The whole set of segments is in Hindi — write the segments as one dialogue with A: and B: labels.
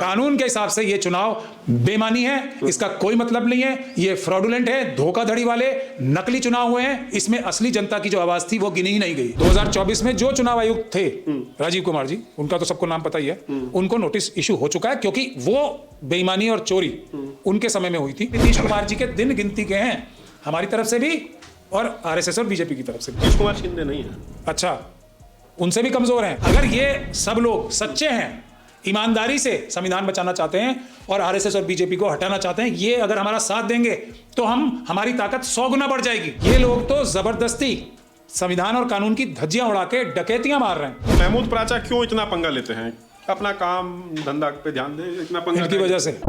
A: कानून के हिसाब से ये चुनाव बेमानी है, इसका कोई मतलब नहीं है, ये फ्रॉडुलेंट है, धोखाधड़ी वाले नकली चुनाव हुए हैं, इसमें असली जनता की जो आवाज थी वो गिनी ही नहीं गई। 2024 में जो चुनाव आयुक्त थे राजीव कुमार जी, उनका तो सबको नाम पता ही है, उनको नोटिस इशू हो चुका है क्योंकि वो बेईमानी और चोरी उनके समय में हुई थी। नीतीश कुमार जी के दिन गिनती के हैं, हमारी तरफ से भी और आरएसएस और बीजेपी की तरफ से।
B: नीतीश कुमार शिंदे नहीं है,
A: अच्छा, उनसे भी कमजोर हैं। अगर ये सब लोग सच्चे हैं, ईमानदारी से संविधान बचाना चाहते हैं और आरएसएस और बीजेपी को हटाना चाहते हैं, ये अगर हमारा साथ देंगे तो हमारी ताकत 100 गुना बढ़ जाएगी। ये लोग तो जबरदस्ती संविधान और कानून की धज्जियां उड़ा के डकैतियां मार रहे हैं।
B: महमूद प्राचा क्यों इतना पंगा लेते हैं? अपना काम धंधा पे ध्यान दे, इतना पंगा
A: इनकी वजह से।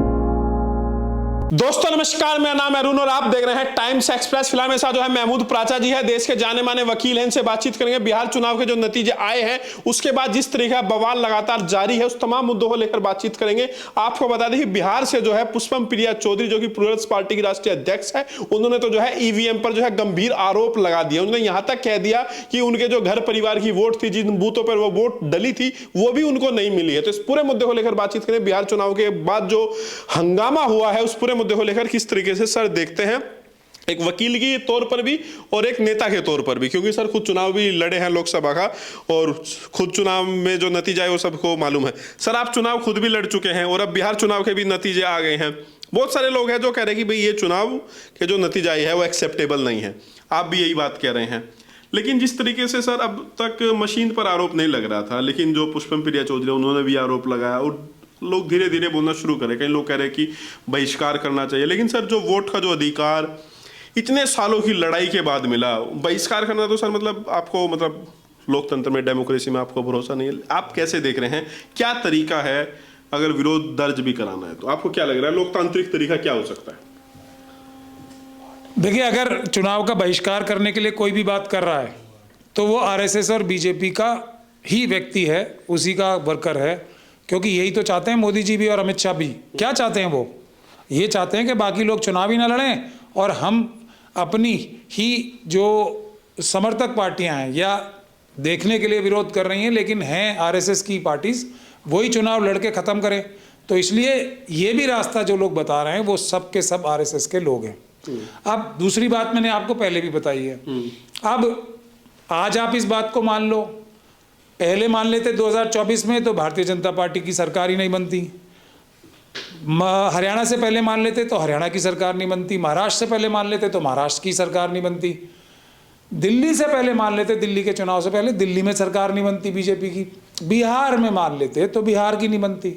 B: दोस्तों नमस्कार, मेरा नाम है अरुण और आप देख रहे हैं टाइम्स एक्सप्रेस। फिलहाल मेरे साथ जो है महमूद प्राचा जी है, देश के जाने माने वकील हैं, इनसे बातचीत करेंगे। बिहार चुनाव के जो नतीजे आए हैं उसके बाद जिस तरीके का बवाल लगातार जारी है, उस तमाम मुद्दों को लेकर बातचीत करेंगे। आपको बता दें कि बिहार से जो है पुष्पम प्रिया चौधरी, जो कि प्लूरल्स पार्टी की राष्ट्रीय अध्यक्ष है, उन्होंने तो जो है ईवीएम पर जो है गंभीर आरोप लगा दिया। उन्होंने यहां तक कह दिया कि उनके जो घर परिवार की वोट थी, जिन बूथों पर वो वोट डली थी, वो भी उनको नहीं मिली है। तो इस पूरे मुद्दे को लेकर बातचीत करें। बिहार चुनाव के बाद जो हंगामा हुआ है उस पूरे मुद्दे को लेकर किस तरीके से सर देखते हैं, एक वकील के तौर पर भी और एक नेता के तौर पर भी, क्योंकि सर खुद चुनाव भी लड़े हैं लोकसभा का और खुद चुनाव में जो नतीजा है वो सबको मालूम है। सर आप चुनाव खुद भी लड़ चुके हैं और अब बिहार चुनाव के भी नतीजे आ गए हैं। बहुत सारे लोग हैं जो कह रहे हैं कि भाई ये चुनाव के जो नतीजा है वो एक्सेप्टेबल नहीं है, आप भी यही बात कह रहे हैं। लेकिन जिस तरीके से सर अब तक मशीन पर आरोप नहीं लग रहा था, लेकिन जो पुष्पम प्रिया चौधरी उन्होंने भी आरोप लगाया और लोग धीरे धीरे बोलना शुरू करें। कई लोग कह रहे हैं कि बहिष्कार करना चाहिए, लेकिन सर जो वोट का जो अधिकार इतने सालों की लड़ाई के बाद मिला, बहिष्कार करना तो सर मतलब आपको मतलब लोकतंत्र में, डेमोक्रेसी में आपको भरोसा नहीं है। आप कैसे देख रहे हैं, क्या तरीका है अगर विरोध दर्ज भी कराना है तो आपको क्या लग रहा है लोकतांत्रिक तरीका क्या हो सकता है?
A: देखिए, अगर चुनाव का बहिष्कार करने के लिए कोई भी बात कर रहा है तो वो आरएसएस और बीजेपी का ही व्यक्ति है, उसी का वर्कर है, क्योंकि यही तो चाहते हैं मोदी जी भी और अमित शाह भी। क्या चाहते हैं वो? ये चाहते हैं कि बाकी लोग चुनाव ही ना लड़ें और हम अपनी ही जो समर्थक पार्टियां हैं या देखने के लिए विरोध कर रही हैं लेकिन हैं आरएसएस की पार्टीज, वही चुनाव लड़के ख़त्म करें। तो इसलिए ये भी रास्ता जो लोग बता रहे हैं वो सब के सब आरएसएस के लोग हैं। अब दूसरी बात मैंने आपको पहले भी बताई है। अब आज आप इस बात को मान लो, पहले मान लेते 2024 में तो भारतीय जनता पार्टी की सरकार ही नहीं बनती, हरियाणा से पहले मान लेते तो हरियाणा की सरकार नहीं बनती, महाराष्ट्र से पहले मान लेते तो महाराष्ट्र की सरकार नहीं बनती, दिल्ली से पहले मान लेते, दिल्ली के चुनाव से पहले दिल्ली में सरकार नहीं बनती बीजेपी की, बिहार में मान लेते तो बिहार की नहीं बनती।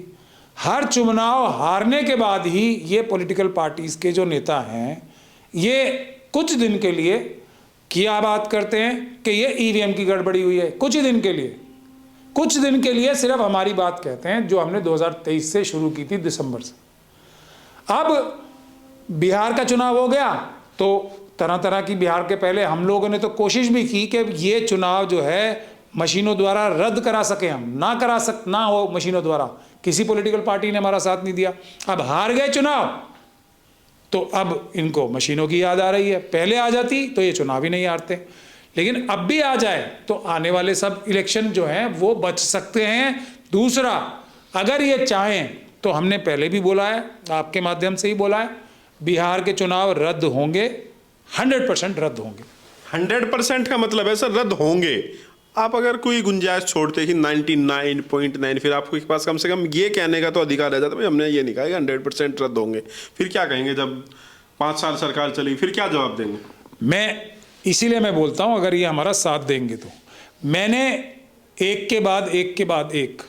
A: हर चुनाव हारने के बाद ही ये पॉलिटिकल पार्टीज के जो नेता हैं ये कुछ दिन के लिए क्या बात करते हैं कि ये ईवीएम की गड़बड़ी हुई है, कुछ दिन के लिए सिर्फ हमारी बात कहते हैं जो हमने 2023 से शुरू की थी, दिसंबर से। अब बिहार का चुनाव हो गया तो तरह तरह की, बिहार के पहले हम लोगों ने तो कोशिश भी की कि ये चुनाव जो है मशीनों द्वारा रद्द करा सके, हम ना हो मशीनों द्वारा। किसी पॉलिटिकल पार्टी ने हमारा साथ नहीं दिया। अब हार गए चुनाव तो अब इनको मशीनों की याद आ रही है। पहले आ जाती तो ये चुनाव ही नहीं हारते, लेकिन अब भी आ जाए तो आने वाले सब इलेक्शन जो हैं वो बच सकते हैं। दूसरा, अगर ये चाहें तो हमने पहले भी बोला है, आपके माध्यम से ही बोला है, बिहार के चुनाव रद्द होंगे, 100% रद्द होंगे।
B: 100% का मतलब है सर रद्द होंगे। आप अगर कोई गुंजाइश छोड़ते कि 99.9, फिर आपके पास कम से कम ये कहने का तो अधिकार रह जाता, भाई हमने ये नहीं कहा कि 100% रद्द होंगे। फिर क्या कहेंगे जब 5 साल सरकार चली, फिर क्या जवाब देंगे?
A: इसीलिए मैं बोलता हूं अगर ये हमारा साथ देंगे तो। मैंने एक के बाद एक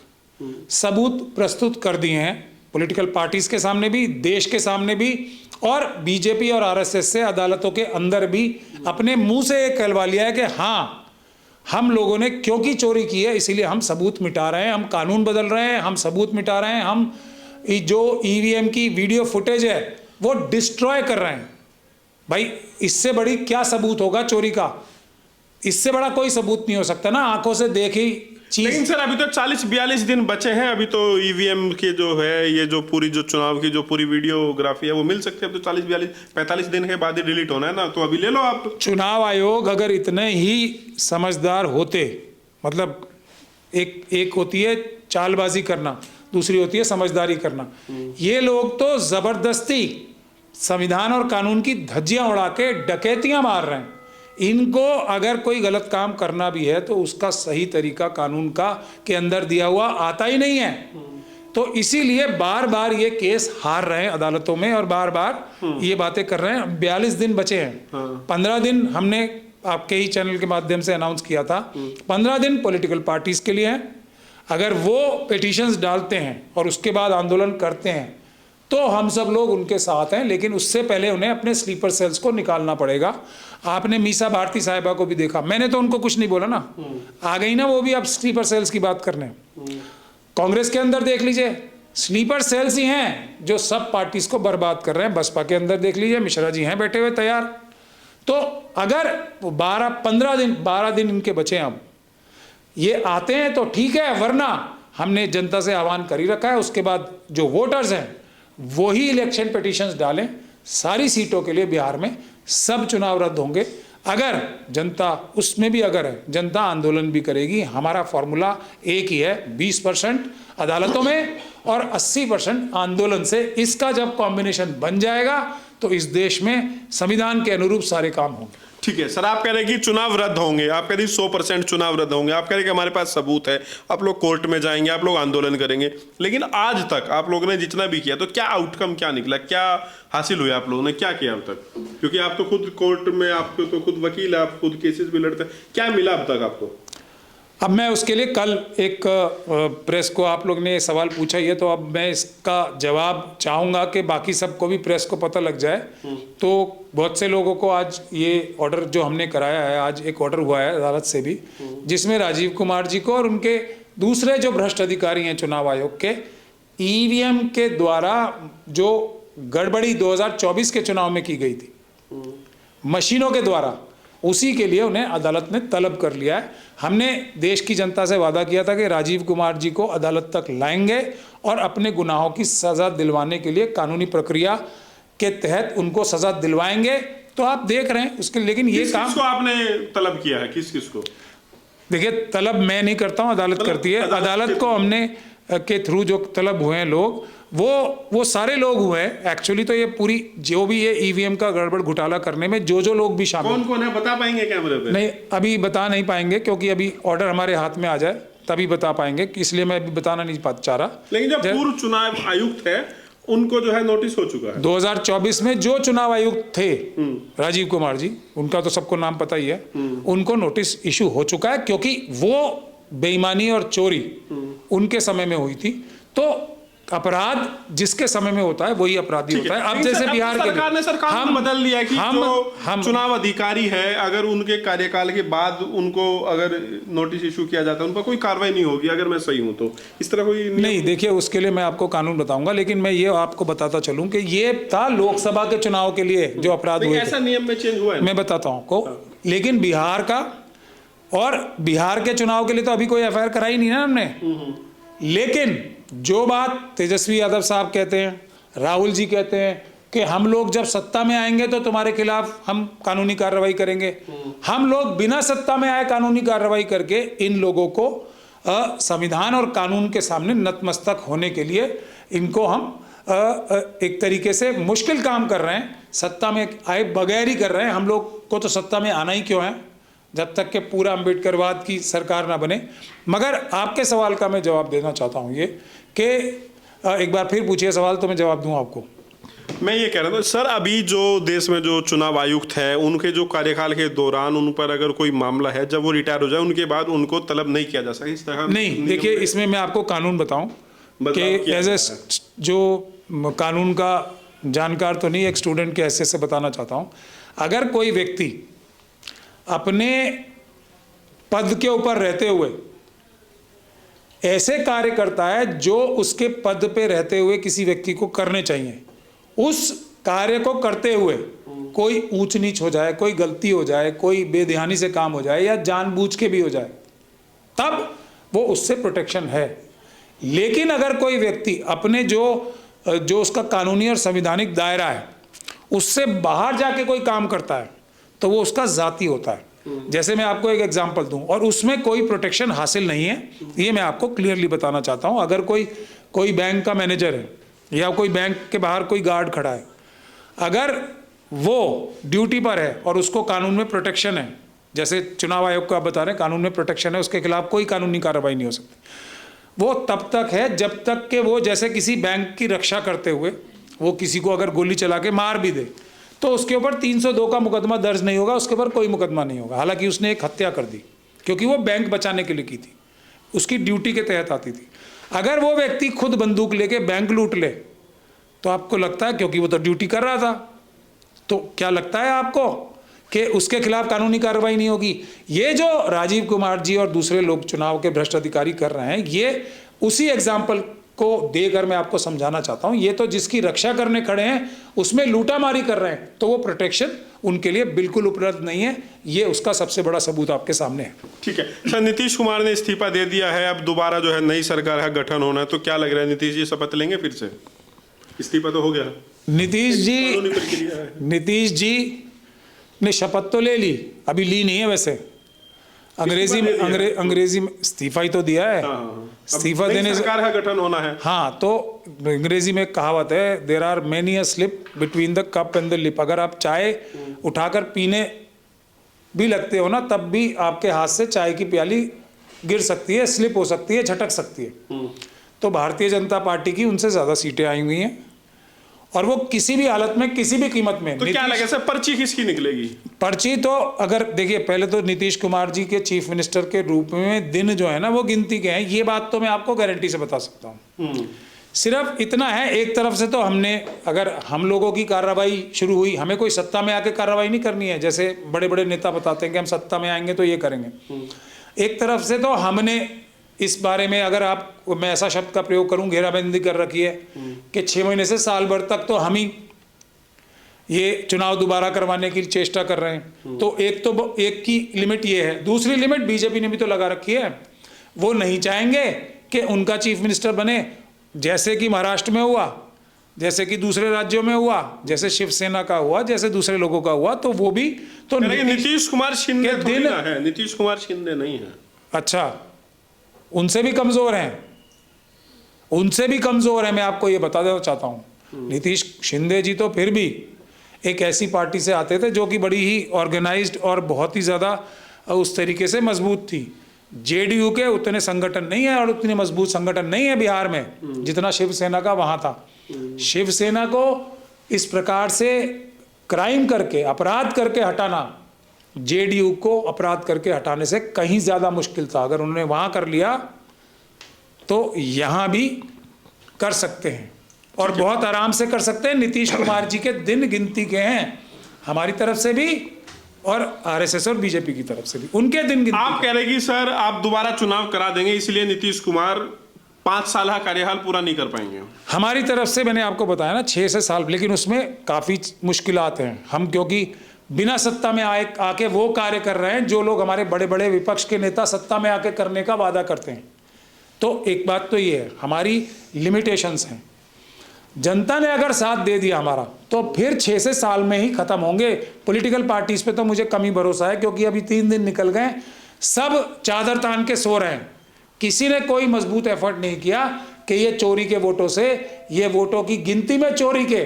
A: सबूत प्रस्तुत कर दिए हैं पॉलिटिकल पार्टीज के सामने भी, देश के सामने भी, और बीजेपी और आरएसएस से अदालतों के अंदर भी अपने मुंह से ये कहलवा लिया है कि हाँ, हम लोगों ने क्योंकि चोरी की है इसीलिए हम सबूत मिटा रहे हैं, हम कानून बदल रहे हैं, हम सबूत मिटा रहे हैं, हम जो ईवीएम की वीडियो फुटेज है वो डिस्ट्रॉय कर रहे हैं। भाई इससे बड़ी क्या सबूत होगा चोरी का? इससे बड़ा कोई सबूत नहीं हो सकता ना, आंखों से देखी चीज।
B: लेकिन सर अभी तो 40-42 दिन बचे हैं, अभी तो ईवीएम के जो है ये जो पूरी जो चुनाव की जो पूरी वीडियोग्राफी है वो मिल सकती है। अब तो 45 दिन के बाद ही डिलीट होना है ना, तो अभी ले लो आप।
A: चुनाव आयोग अगर इतने ही समझदार होते, मतलब एक होती है चालबाजी करना, दूसरी होती है समझदारी करना। ये लोग तो जबरदस्ती संविधान और कानून की धज्जियां उड़ा के डकैतियां मार रहे हैं। इनको अगर कोई गलत काम करना भी है तो उसका सही तरीका कानून का के अंदर दिया हुआ आता ही नहीं है। तो इसीलिए बार बार ये केस हार रहे हैं अदालतों में और बार बार ये बातें कर रहे हैं। 42 दिन बचे हैं। 15 दिन हमने आपके ही चैनल के माध्यम से अनाउंस किया था, 15 दिन पॉलिटिकल पार्टीज के लिए हैं। अगर वो पिटीशंस डालते हैं और उसके बाद आंदोलन करते हैं तो हम सब लोग उनके साथ हैं, लेकिन उससे पहले उन्हें अपने स्लीपर सेल्स को निकालना पड़ेगा। आपने मीसा भारती साहिबा को भी देखा, मैंने तो उनको कुछ नहीं बोला ना, आ गई ना वो भी अब स्लीपर सेल्स की बात करने। कांग्रेस के अंदर देख लीजिए स्लीपर सेल्स ही हैं जो सब पार्टीज को बर्बाद कर रहे हैं। बसपा के अंदर देख लीजिए मिश्रा जी हैं बैठे हुए तैयार। तो अगर 12 दिन इनके बचे हैं, अब ये आते हैं तो ठीक है, वरना हमने जनता से आह्वान कर ही रखा है। उसके बाद जो वोटर्स हैं वो ही इलेक्शन पिटीशंस डालें। सारी सीटों के लिए बिहार में सब चुनाव रद्द होंगे। अगर जनता उसमें भी अगर है जनता आंदोलन भी करेगी, हमारा फॉर्मूला एक ही है, 20% अदालतों में और 80% आंदोलन से। इसका जब कॉम्बिनेशन बन जाएगा तो इस देश में संविधान के अनुरूप सारे काम होंगे।
B: ठीक है सर, आप कह रहे हैं कि चुनाव रद्द होंगे, आप कह रहे हैं 100% चुनाव रद्द होंगे, आप कह रहे हैं कि हमारे पास सबूत है, आप लोग कोर्ट में जाएंगे, आप लोग आंदोलन करेंगे। लेकिन आज तक आप लोगों ने जितना भी किया तो क्या आउटकम क्या निकला, क्या हासिल हुआ, आप लोगों ने क्या किया अब तक? क्योंकि आप तो खुद कोर्ट में, आपको तो खुद वकील है, आप खुद केसेस भी लड़ते हैं, क्या मिला अब तक आपको?
A: अब मैं उसके लिए कल एक प्रेस को आप लोग ने सवाल पूछा ही है, तो अब मैं इसका जवाब चाहूँगा कि बाकी सबको भी प्रेस को पता लग जाए। तो बहुत से लोगों को आज ये ऑर्डर जो हमने कराया है, आज एक ऑर्डर हुआ है अदालत से भी, जिसमें राजीव कुमार जी को और उनके दूसरे जो भ्रष्ट अधिकारी हैं चुनाव आयोग के, ईवीएम के द्वारा जो गड़बड़ी 2024 के चुनाव में की गई थी मशीनों के द्वारा, उसी के लिए उन्हें अदालत ने तलब कर लिया है। हमने देश की जनता से वादा किया था कि राजीव कुमार जी को अदालत तक लाएंगे और अपने गुनाहों की सज़ा दिलवाने के लिए कानूनी प्रक्रिया के तहत उनको सज़ा दिलवाएंगे। तो आप देख रहे हैं उसके, लेकिन ये काम
B: किसको आपने तलब किया है, किस को?
A: देखिए, तलब मैं नहीं करता हूँ, अदालत करती है। अदालत को हमने के थ्रू जो तलब हुए हैं लोग, वो सारे लोग हुए हैं। एक्चुअली तो ये पूरी जो भी ये ईवीएम का गड़बड़ घोटाला करने में जो लोग भी शामिल,
B: कौन है बता पाएंगे कैमरे पे?
A: नहीं, अभी बता नहीं पाएंगे क्योंकि अभी ऑर्डर हमारे हाथ में आ जाए तभी बता पाएंगे, इसलिए मैं अभी बताना नहीं चाह रहा।
B: लेकिन जो पूर्व चुनाव आयुक्त है उनको जो है नोटिस हो चुका है।
A: 2024 में जो चुनाव आयुक्त थे राजीव कुमार जी, उनका तो सबको नाम पता ही है, उनको नोटिस इशू हो चुका है क्योंकि वो बेईमानी और चोरी उनके समय में हुई थी। तो अपराध जिसके समय में होता है वही अपराधी होता है। अब जैसे बिहार के
B: सरकार ने कानून बदल लिया है कि जो चुनाव अधिकारी है, अगर उनके कार्यकाल के बाद उनको अगर नोटिस इशू किया जाता है, उन पर कोई कार्रवाई नहीं होगी, अगर मैं सही हूं तो। इस तरह कोई
A: नहीं, देखिए उसके लिए मैं आपको कानून बताऊंगा, लेकिन मैं ये आपको बताता चलूं कि ये था लोकसभा के चुनाव के लिए जो अपराध हुए,
B: ऐसा नियम में चेंज हुआ है,
A: मैं बताता हूं आपको। लेकिन बिहार का और बिहार के चुनाव के लिए तो अभी कोई एफआईआर कराई नहीं ना हमने। लेकिन जो बात तेजस्वी यादव साहब कहते हैं, राहुल जी कहते हैं कि हम लोग जब सत्ता में आएंगे तो तुम्हारे खिलाफ हम कानूनी कार्रवाई करेंगे, हम लोग बिना सत्ता में आए कानूनी कार्रवाई करके इन लोगों को संविधान और कानून के सामने नतमस्तक होने के लिए इनको हम एक तरीके से मुश्किल काम कर रहे हैं। सत्ता में आए बगैर ही कर रहे हैं। हम लोग को तो सत्ता में आना ही क्यों है जब तक कि पूरा अम्बेडकरवाद की सरकार ना बने। मगर आपके सवाल का मैं जवाब देना चाहता हूँ ये कि एक बार फिर पूछिए सवाल तो मैं जवाब दूँ आपको।
B: मैं ये कह रहा था सर, अभी जो देश में जो चुनाव आयुक्त है उनके जो कार्यकाल के दौरान उन पर अगर कोई मामला है, जब वो रिटायर हो जाए उनके बाद उनको तलब नहीं किया जा सकता, इस तरह
A: नहीं। देखिए, इसमें मैं आपको कानून बताऊं कि एज ए जो कानून का जानकार तो नहीं, एक स्टूडेंट के हैसियत से बताना चाहता हूं। अगर कोई व्यक्ति अपने पद के ऊपर रहते हुए ऐसे कार्य करता है जो उसके पद पे रहते हुए किसी व्यक्ति को करने चाहिए, उस कार्य को करते हुए कोई ऊंच नीच हो जाए, कोई गलती हो जाए, कोई बेध्यानी से काम हो जाए या जानबूझ के भी हो जाए, तब वो उससे प्रोटेक्शन है। लेकिन अगर कोई व्यक्ति अपने जो उसका कानूनी और संवैधानिक दायरा है उससे बाहर जाके कोई काम करता है तो वो उसका जाती होता है। जैसे मैं आपको एक एग्जांपल दूं और उसमें कोई प्रोटेक्शन हासिल नहीं है, ये मैं आपको क्लियरली बताना चाहता हूं। अगर कोई कोई बैंक का मैनेजर है या कोई बैंक के बाहर कोई गार्ड खड़ा है, अगर वो ड्यूटी पर है और उसको कानून में प्रोटेक्शन है, जैसे चुनाव आयोग को आप बता रहे हैं कानून में प्रोटेक्शन है, उसके खिलाफ कोई कानूनी कार्रवाई नहीं हो सकती। वो तब तक है जब तक कि वो जैसे किसी बैंक की रक्षा करते हुए वो किसी को अगर गोली चला के मार भी दे तो उसके ऊपर 302 का मुकदमा दर्ज नहीं होगा, उसके ऊपर कोई मुकदमा नहीं होगा। हालांकि उसने एक हत्या कर दी क्योंकि वो बैंक बचाने के लिए की थी, उसकी ड्यूटी के तहत आती थी। अगर वो व्यक्ति खुद बंदूक लेके बैंक लूट ले तो आपको लगता है क्योंकि वो तो ड्यूटी कर रहा था, तो क्या लगता है आपको कि उसके खिलाफ कानूनी कार्रवाई नहीं होगी? ये जो राजीव कुमार जी और दूसरे लोग चुनाव के भ्रष्ट अधिकारी कर रहे हैं, ये उसी एग्जाम्पल को देकर मैं आपको समझाना चाहता हूं। ये तो जिसकी रक्षा करने खड़े हैं उसमें लूटामारी कर रहे हैं, तो वो प्रोटेक्शन उनके लिए बिल्कुल उपलब्ध नहीं है। ये उसका सबसे बड़ा सबूत आपके सामने है।
B: ठीक है सर, नीतीश कुमार ने इस्तीफा दे दिया है, अब दोबारा जो है नई सरकार का गठन होना है, तो क्या लग रहा है नीतीश जी शपथ लेंगे फिर से? इस्तीफा तो हो गया,
A: नीतीश जी ने शपथ तो ले ली, अभी ली नहीं है वैसे। अंग्रेजी में इस्तीफा ही तो दिया है। इस्तीफा देने से
B: सरकार का गठन होना है।
A: हाँ, तो अंग्रेजी में कहावत है, there are many a slip between the cup and the lip. अगर आप चाय उठाकर पीने भी लगते हो ना, तब भी आपके हाथ से चाय की प्याली गिर सकती है, स्लिप हो सकती है, झटक सकती है। तो भारतीय जनता पार्टी की उनसे ज्यादा सीटें आई हुई हैं और वो किसी भी हालत में किसी भी कीमत में।
B: तो क्या लगे सर, पर्ची किसकी निकलेगी?
A: पर्ची तो अगर देखिए, पहले तो नीतीश कुमार जी के चीफ मिनिस्टर के रूप में दिन जो है ना वो गिनती के हैं, ये बात तो मैं आपको गारंटी से बता सकता हूँ। सिर्फ इतना है, एक तरफ से तो हमने, अगर हम लोगों की कार्रवाई शुरू हुई, हमें कोई सत्ता में आके कार्रवाई नहीं करनी है, जैसे बड़े बड़े नेता बताते हैं कि हम सत्ता में आएंगे तो ये करेंगे। एक तरफ से तो हमने इस बारे में, अगर आप, मैं ऐसा शब्द का प्रयोग करूं, घेराबंदी कर रखी है कि 6 महीने से साल भर तक तो हम ही ये चुनाव दोबारा करवाने की चेष्टा कर रहे हैं। तो एक की लिमिट ये है। दूसरी लिमिट बीजेपी ने भी तो लगा रखी है, वो नहीं चाहेंगे कि उनका चीफ मिनिस्टर बने, जैसे कि महाराष्ट्र में हुआ, जैसे कि दूसरे राज्यों में हुआ, जैसे शिवसेना का हुआ, जैसे दूसरे लोगों का हुआ। तो वो भी तो
B: नीतीश कुमार शिंदे दिन है, नीतीश कुमार शिंदे नहीं है।
A: अच्छा, उनसे भी कमजोर हैं, उनसे भी कमजोर है। मैं आपको ये बता देना चाहता हूं, नीतीश शिंदे जी तो फिर भी एक ऐसी पार्टी से आते थे जो कि बड़ी ही ऑर्गेनाइज्ड और बहुत ही ज्यादा उस तरीके से मजबूत थी। जेडीयू के उतने संगठन नहीं है और उतने मजबूत संगठन नहीं है बिहार में जितना शिवसेना का वहां था। शिवसेना को इस प्रकार से क्राइम करके, अपराध करके हटाना, जेडीयू को अपराध करके हटाने से कहीं ज्यादा मुश्किल था। अगर उन्होंने वहां कर लिया तो यहां भी कर सकते हैं और बहुत आराम से कर सकते हैं। नीतीश कुमार जी के दिन गिनती के हैं, हमारी तरफ से भी और आरएसएस और बीजेपी की तरफ से भी उनके दिन गिनती।
B: आप कह रहे कि सर आप दोबारा चुनाव करा देंगे, इसलिए नीतीश कुमार 5 साल का कार्यकाल पूरा नहीं कर पाएंगे?
A: हमारी तरफ से मैंने आपको बताया ना 6 से साल, लेकिन उसमें काफी मुश्किलात हैं। हम क्योंकि बिना सत्ता में आके वो कार्य कर रहे हैं जो लोग हमारे बड़े बड़े विपक्ष के नेता सत्ता में आके करने का वादा करते हैं। तो एक बात तो ये है, हमारी लिमिटेशंस हैं। जनता ने अगर साथ दे दिया हमारा तो फिर 6 से साल में ही खत्म होंगे। पॉलिटिकल पार्टीज पे तो मुझे कम ही भरोसा है, क्योंकि अभी 3 दिन निकल गए, सब चादर तान के सो रहे हैं। किसी ने कोई मजबूत एफर्ट नहीं किया कि ये चोरी के वोटों से, ये वोटों की गिनती में चोरी के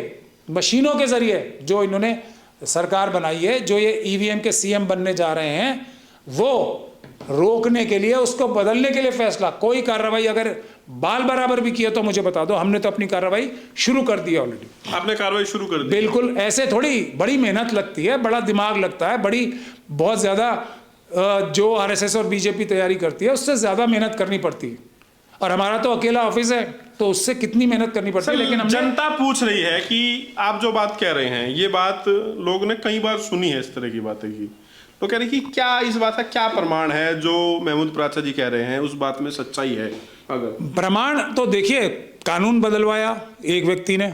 A: मशीनों के जरिए जो इन्होंने सरकार बनाई है, जो ये ईवीएम के सीएम बनने जा रहे हैं, वो रोकने के लिए, उसको बदलने के लिए फैसला, कोई कार्रवाई अगर बाल बराबर भी किया तो मुझे बता दो। हमने तो अपनी कार्रवाई शुरू कर दी है ऑलरेडी।
B: आपने कार्रवाई शुरू कर दी?
A: बिल्कुल, ऐसे थोड़ी बड़ी मेहनत लगती है, बड़ा दिमाग लगता है, बड़ी बहुत ज्यादा जो आरएसएस और बीजेपी तैयारी करती है उससे ज्यादा मेहनत करनी पड़ती है। और हमारा तो अकेला ऑफिस है, तो उससे कितनी मेहनत करनी पड़ती है। लेकिन
B: जनता पूछ रही है कि आप जो बात कह रहे हैं, ये बात लोग ने कई बार सुनी है, इस तरह की बातें की, तो कह रहे कि क्या इस बात का क्या प्रमाण है जो महमूद प्राचा जी कह रहे हैं, उस बात में सच्चाई है? अगर
A: प्रमाण तो देखिए, कानून बदलवाया एक व्यक्ति ने,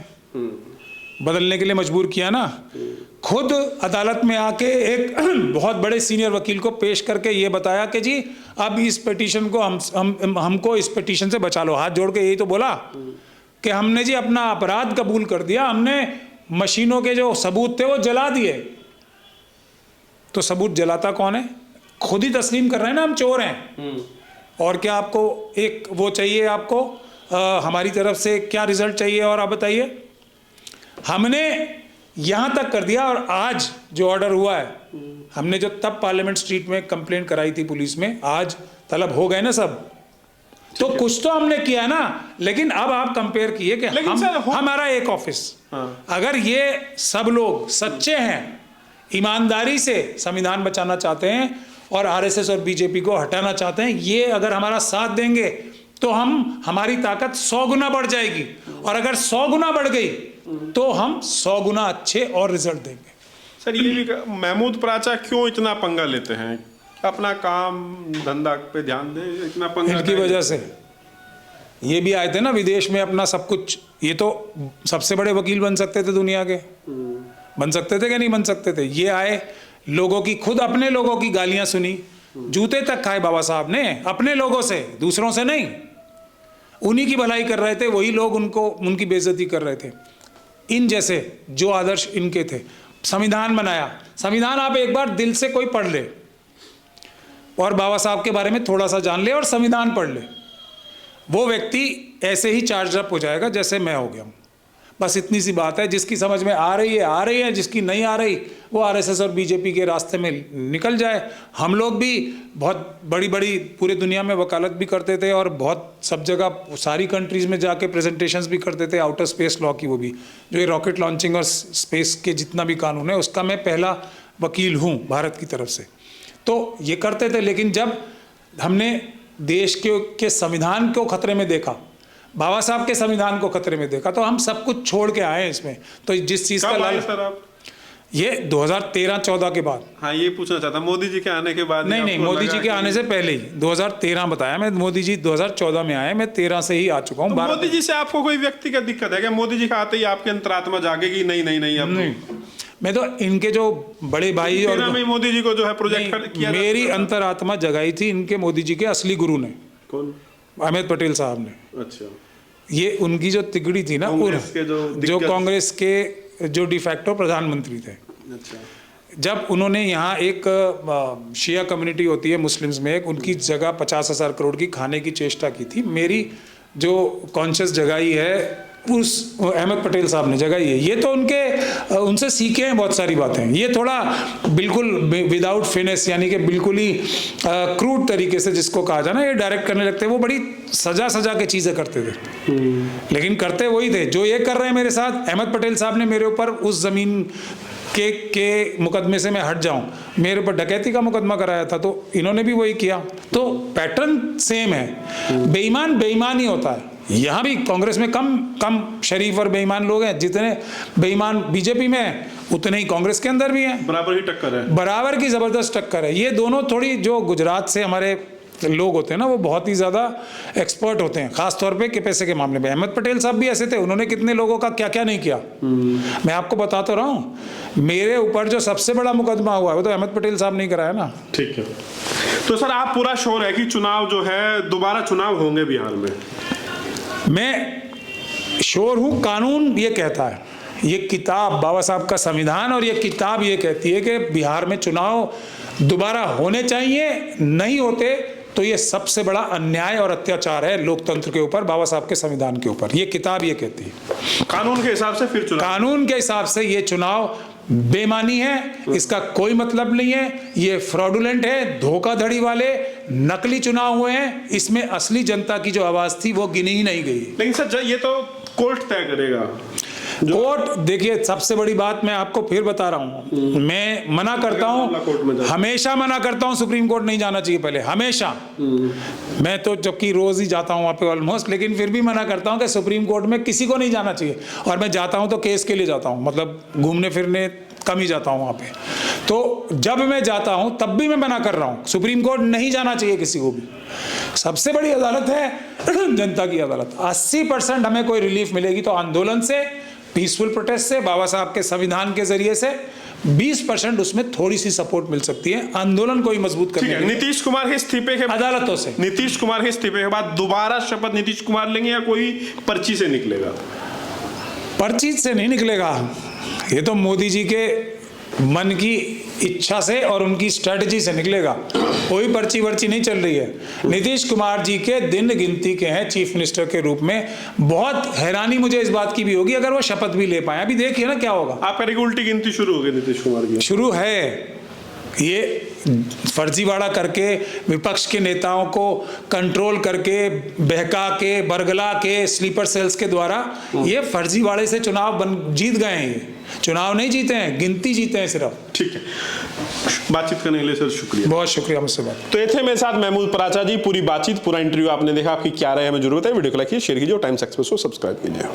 A: बदलने के लिए मजबूर किया ना, खुद अदालत में आके एक बहुत बड़े सीनियर वकील को पेश करके ये बताया कि जी अब इस पिटीशन को हमको इस पिटीशन से बचा लो। हाथ जोड़ के यही तो बोला कि हमने जी अपना अपराध कबूल कर दिया, हमने मशीनों के जो सबूत थे वो जला दिए। तो सबूत जलाता कौन है? खुद ही तस्लीम कर रहे हैं ना हम चोर हैं। और क्या आपको एक वो चाहिए, आपको हमारी तरफ से क्या रिजल्ट चाहिए और आप बताइए। हमने यहाँ तक कर दिया और आज जो ऑर्डर हुआ है, हमने जो तब पार्लियामेंट स्ट्रीट में कंप्लेंट कराई थी पुलिस में, आज तलब हो गए ना सब। तो कुछ तो हमने किया है ना। लेकिन अब आप कंपेयर किए कि हमारा एक ऑफिस, अगर ये सब लोग सच्चे हैं, ईमानदारी से संविधान बचाना चाहते हैं और आरएसएस और बीजेपी को हटाना चाहते हैं, ये अगर हमारा साथ देंगे तो हमारी ताकत 100 गुना बढ़ जाएगी। और अगर 100 गुना बढ़ गई तो हम 100 गुना अच्छे और रिजल्ट देंगे।
B: सर ये भी महमूद प्राचा क्यों इतना पंगा लेते हैं? अपना काम धंधा पे ध्यान दे, इतना पंगा
A: इनकी वजह से। ये भी आए थे ना विदेश में अपना सब कुछ, ये तो सबसे बड़े वकील बन सकते थे दुनिया के, बन सकते थे कि नहीं बन सकते थे। ये आए, लोगों की, खुद अपने लोगों की गालियां सुनी, जूते तक खाए बाबा साहब ने अपने लोगों से, दूसरों से नहीं। उन्हीं की भलाई कर रहे थे, वही लोग उनको, उनकी बेइज्जती कर रहे थे। इन जैसे जो आदर्श इनके थे। संविधान बनाया, संविधान आप एक बार दिल से कोई पढ़ ले और बाबा साहब के बारे में थोड़ा सा जान ले और संविधान पढ़ ले, वो व्यक्ति ऐसे ही चार्ज अप हो जाएगा जैसे मैं हो गया हूँ। बस इतनी सी बात है। जिसकी समझ में आ रही है, जिसकी नहीं आ रही वो आरएसएस और बीजेपी के रास्ते में निकल जाए। हम लोग भी बहुत बड़ी बड़ी पूरे दुनिया में वकालत भी करते थे और बहुत सब जगह सारी कंट्रीज़ में जाके प्रेजेंटेशंस भी करते थे, आउटर स्पेस लॉ की। वो भी जो ये रॉकेट लॉन्चिंग और स्पेस के जितना भी कानून है उसका मैं पहला वकील हूँ भारत की तरफ से। तो ये करते थे। लेकिन जब हमने देश के संविधान को खतरे में देखा, बाबा साहब के संविधान को खतरे में देखा, तो हम सब कुछ छोड़ के आए इसमें। तो जिस चीज़ का लाल
B: सर आप
A: ये 2013-14 के बाद।
B: हाँ, ये पूछना चाहता मोदी जी के आने के बाद?
A: नहीं, मोदी जी के आने से पहले ही 2013 बताया मैं। मोदी जी 2014 में आए, मैं 13 से ही आ चुका हूँ।
B: तो मोदी जी से आपको कोई व्यक्तिगत दिक्कत है क्या? मोदी जी का आते ही आपकी अंतरात्मा जागेगी नहीं अब
A: नहीं, मैं तो इनके जो बड़े भाई और
B: मोदी जी को जो है प्रोजेक्ट किया,
A: मेरी अंतरात्मा जगाई थी इनके, मोदी जी के असली गुरु ने।
B: कौन?
A: अहमद पटेल साहब ने।
B: अच्छा।
A: ये उनकी जो तिगड़ी थी ना, जो कांग्रेस के जो डिफैक्टो प्रधानमंत्री थे।
B: अच्छा।
A: जब उन्होंने यहाँ एक शिया कम्युनिटी होती है मुस्लिम्स में, एक उनकी जगह 50,000 करोड़ की खाने की चेष्टा की थी, मेरी जो कॉन्शियस जगाई है उस अहमद पटेल साहब ने जगाई है। ये तो उनसे सीखे हैं बहुत सारी बातें। ये थोड़ा बिल्कुल विदाउट फिनेस, यानी कि बिल्कुल ही क्रूड तरीके से जिसको कहा जाए ना, ये डायरेक्ट करने लगते। वो बड़ी सजा के चीज़ें करते थे, लेकिन करते वही थे जो ये कर रहे हैं मेरे साथ। अहमद पटेल साहब ने मेरे ऊपर उस ज़मीन के मुकदमे से मैं हट जाऊं, मेरे ऊपर डकैती का मुकदमा कराया था, तो इन्होंने भी वही किया। तो पैटर्न सेम है। बेईमान ही होता है। यहाँ भी कांग्रेस में कम शरीफ और बेईमान लोग हैं। जितने बेईमान बीजेपी में हैं उतने ही कांग्रेस के अंदर भी हैं।
B: बराबर ही टक्कर है,
A: बराबर की जबरदस्त टक्कर है। ये दोनों थोड़ी, जो गुजरात से हमारे लोग होते हैं ना, वो बहुत ही ज़्यादा एक्सपर्ट होते हैं, खास तौर पे के पैसे के मामले में। अहमद पटेल साहब भी ऐसे थे, उन्होंने कितने लोगों का क्या क्या नहीं किया। मैं आपको बता तो रहा हूँ, मेरे ऊपर जो सबसे बड़ा मुकदमा हुआ है वो तो अहमद पटेल साहब ने कराया ना।
B: ठीक है। तो सर आप पूरा श्योर है कि चुनाव जो है, दोबारा चुनाव होंगे बिहार में?
A: मैं श्योर हूँ। कानून ये कहता है, ये किताब बाबा साहब का संविधान और ये किताब ये कहती है कि बिहार में चुनाव दोबारा होने चाहिए। नहीं होते तो ये सबसे बड़ा अन्याय और अत्याचार है लोकतंत्र के ऊपर, बाबा साहब के संविधान के ऊपर। ये किताब ये कहती है।
B: कानून के हिसाब से फिर चुनाव,
A: कानून के हिसाब से ये चुनाव बेमानी है, इसका कोई मतलब नहीं है। ये फ्रॉडुलेंट है, धोखाधड़ी वाले नकली चुनाव हुए हैं। इसमें असली जनता की जो आवाज थी वो गिनी ही नहीं गई।
B: लेकिन सर ये तो कोर्ट तय करेगा।
A: कोर्ट, देखिए सबसे बड़ी बात मैं आपको फिर बता रहा हूँ, मैं मना करता हूँ, हमेशा मना करता हूँ सुप्रीम कोर्ट नहीं जाना चाहिए पहले, हमेशा। मैं तो जबकि रोज ही जाता हूँ वहाँ पे ऑलमोस्ट, लेकिन फिर भी मना करता हूँ कि सुप्रीम कोर्ट में किसी को नहीं जाना चाहिए। और मैं जाता हूँ तो केस के लिए जाता हूँ, मतलब घूमने फिरने कम ही जाता हूँ वहाँ पे। तो जब मैं जाता हूँ तब भी मैं मना कर रहा हूँ, सुप्रीम कोर्ट नहीं जाना चाहिए किसी को भी। सबसे बड़ी अदालत है जनता की अदालत। 80% हमें कोई रिलीफ मिलेगी तो आंदोलन से, पीसफुल प्रोटेस्ट से, बाबा साहब के संविधान के जरिए से। 20% उसमें थोड़ी सी सपोर्ट मिल सकती है आंदोलन को ही मजबूत करने के लिए।
B: नीतीश कुमार के इस्तीफे के
A: अदालतों से,
B: नीतीश कुमार के इस्तीफे के बाद दोबारा शपथ नीतीश कुमार लेंगे या कोई पर्ची से निकलेगा?
A: पर्ची से नहीं निकलेगा। ये तो मोदी जी के मन की इच्छा से और उनकी स्ट्रेटजी से निकलेगा। कोई पर्ची वर्ची नहीं चल रही है। नीतीश कुमार जी के दिन गिनती के हैं चीफ मिनिस्टर के रूप में। बहुत हैरानी मुझे इस बात की भी होगी अगर वो शपथ भी ले पाए। अभी देखिए ना क्या होगा।
B: आप कह रहे कि उल्टी गिनती शुरू हो गई नीतीश कुमार की?
A: शुरू है। ये फर्जीवाड़ा करके विपक्ष के नेताओं को कंट्रोल करके, बहका के, बरगला के, स्लीपर सेल्स के द्वारा ये फर्जीवाड़े से चुनाव जीत गए हैं। ये चुनाव नहीं जीते हैं, गिनती जीते हैं सिर्फ।
B: ठीक है, बातचीत करने के लिए सर शुक्रिया।
A: बहुत शुक्रिया मुझसे बात।
B: तो ये थे मेरे साथ महमूद पराचा जी। पूरी बातचीत, पूरा इंटरव्यू आपने देखा। आपकी क्या राय है हमें जरूर बताइए। वीडियो को लाइक कीजिए, शेयर कीजिए और टाइम्स एक्सप्रेस को सब्सक्राइब कीजिए।